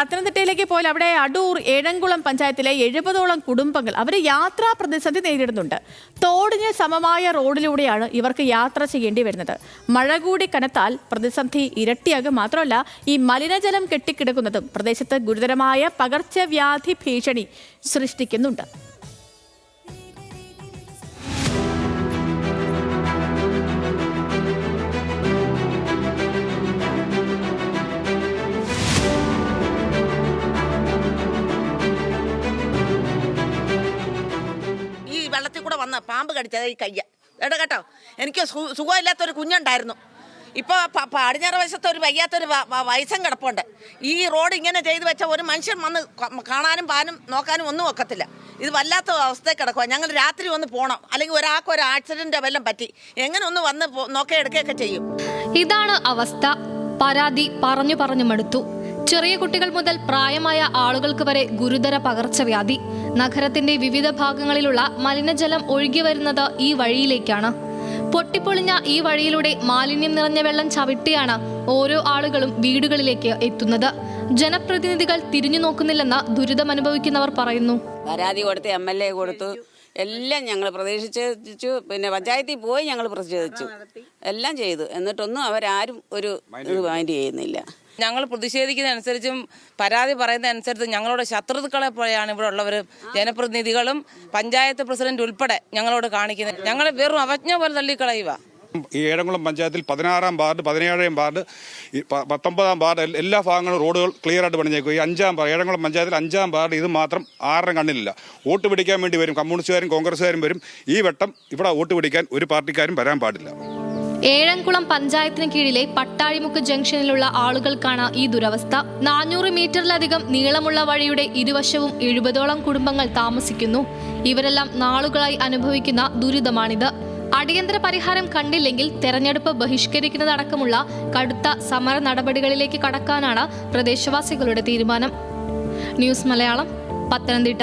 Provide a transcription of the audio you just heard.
പത്തനംതിട്ടയിലേക്ക് പോയാൽ അവിടെ അടൂർ ഏഴംകുളം പഞ്ചായത്തിലെ 70ഓളം കുടുംബങ്ങൾ അവർ യാത്രാ പ്രതിസന്ധി നേരിടുന്നുണ്ട്. തോടിന് സമമായ റോഡിലൂടെയാണ് ഇവർക്ക് യാത്ര ചെയ്യേണ്ടി വരുന്നത്. മഴ കൂടി കനത്താൽ പ്രതിസന്ധി ഇരട്ടിയാകും. മാത്രമല്ല, ഈ മലിനജലം കെട്ടിക്കിടക്കുന്നതും പ്രദേശത്ത് ഗുരുതരമായ പകർച്ചവ്യാധി ഭീഷണി സൃഷ്ടിക്കുന്നുണ്ട്. വെള്ളത്തിൽ കൂടെ വന്ന പാമ്പ് കടിച്ചത് ഈ കയ്യ കേട്ടോ. എനിക്ക് സുഖമില്ലാത്തൊരു കുഞ്ഞുണ്ടായിരുന്നു. ഇപ്പോൾ പടിഞ്ഞാറ് വശത്ത് ഒരു വയ്യാത്തൊരു വയസ്സം കിടപ്പുണ്ട്. ഈ റോഡ് ഇങ്ങനെ ചെയ്തു വെച്ചാൽ ഒരു മനുഷ്യൻ വന്ന് കാണാനും പാനും നോക്കാനും ഒന്നും ഒക്കത്തില്ല. ഇത് വല്ലാത്ത അവസ്ഥയിൽ കിടക്കുക. ഞങ്ങൾ രാത്രി ഒന്ന് പോകണം, അല്ലെങ്കിൽ ഒരാൾക്ക് ഒരു ആക്സിഡന്റ് വല്ലതും പറ്റി എങ്ങനെ ഒന്ന് വന്ന് നോക്കിയെടുക്കുകയൊക്കെ ചെയ്യും. ഇതാണ് അവസ്ഥ. പരാതി പറഞ്ഞു മടുത്തു. ചെറിയ കുട്ടികൾ മുതൽ പ്രായമായ ആളുകൾക്ക് വരെ ഗുരുതര പകർച്ചവ്യാധി. നഗരത്തിന്റെ വിവിധ ഭാഗങ്ങളിലുള്ള മലിനജലം ഒഴുകി വരുന്നത് ഈ വഴിയിലേക്കാണ്. പൊട്ടിപ്പൊളിഞ്ഞ ഈ വഴിയിലൂടെ മാലിന്യം നിറഞ്ഞ വെള്ളം ചവിട്ടിയാണ് ഓരോ ആളുകളും വീടുകളിലേക്ക് എത്തുന്നത്. ജനപ്രതിനിധികൾ തിരിഞ്ഞു നോക്കുന്നില്ലെന്ന് ദുരിതമനുഭവിക്കുന്നവർ പറയുന്നു. പരാതി കൊടുത്ത് MLA കൊടുത്തു, എല്ലാം ഞങ്ങൾ പ്രതീക്ഷിച്ചു. പിന്നെ പഞ്ചായത്തിൽ പോയി ഞങ്ങൾ പ്രതിഷേധിച്ചു, എല്ലാം ചെയ്തു. എന്നിട്ടൊന്നും അവരാരും ഒരു മൈൻഡ് ചെയ്യുന്നില്ല. ഞങ്ങൾ പ്രതിഷേധിക്കുന്നതനുസരിച്ചും പരാതി പറയുന്നതനുസരിച്ചും ഞങ്ങളോട് ശത്രുക്കളെ പോലെയാണ് ഇവിടെ ഉള്ളവർ, ജനപ്രതിനിധികളും പഞ്ചായത്ത് പ്രസിഡന്റ് ഉൾപ്പെടെ ഞങ്ങളോട് കാണിക്കുന്നത്. ഞങ്ങളെ വെറും അവജ്ഞ പോലെ തള്ളിക്കളയുക. ഈ ഏഴംകുളം പഞ്ചായത്തിൽ 16-ാം വാർഡ്, 17-ാം വാർഡ്, 19-ാം വാർഡ് എല്ലാ ഭാഗങ്ങളും റോഡുകൾ ക്ലിയർ ആയിട്ട് പണിഞ്ഞേക്കും. ഈ 5-ാം വാർഡ്, ഏഴംകുളം പഞ്ചായത്തിൽ 5-ാം വാർഡ് ഇത് മാത്രം ആരുടെയും കണ്ണിലില്ല. വോട്ട് പിടിക്കാൻ വേണ്ടി വരും, കമ്മ്യൂണിസ്റ്റുകാരും കോൺഗ്രസ്സുകാരും വരും. ഈ വട്ടം ഇവിടെ വോട്ട് പിടിക്കാൻ ഒരു പാർട്ടിക്കാരും വരാൻ പാടില്ല. ഏഴംകുളം പഞ്ചായത്തിന് കീഴിലെ പട്ടാഴിമുക്ക് ജംഗ്ഷനിലുള്ള ആളുകൾക്കാണ് ഈ ദുരവസ്ഥ. 400 മീറ്ററിലധികം നീളമുള്ള വഴിയുടെ ഇരുവശവും 70ഓളം കുടുംബങ്ങൾ താമസിക്കുന്നു. ഇവരെല്ലാം നാളുകളായി അനുഭവിക്കുന്ന ദുരിതമാണിത്. അടിയന്തര പരിഹാരം കണ്ടില്ലെങ്കിൽ തെരഞ്ഞെടുപ്പ് ബഹിഷ്കരിക്കുന്നതടക്കമുള്ള കടുത്ത സമര നടപടികളിലേക്ക് കടക്കാനാണ് പ്രദേശവാസികളുടെ തീരുമാനം. ന്യൂസ് മലയാളം, പത്തനംതിട്ട.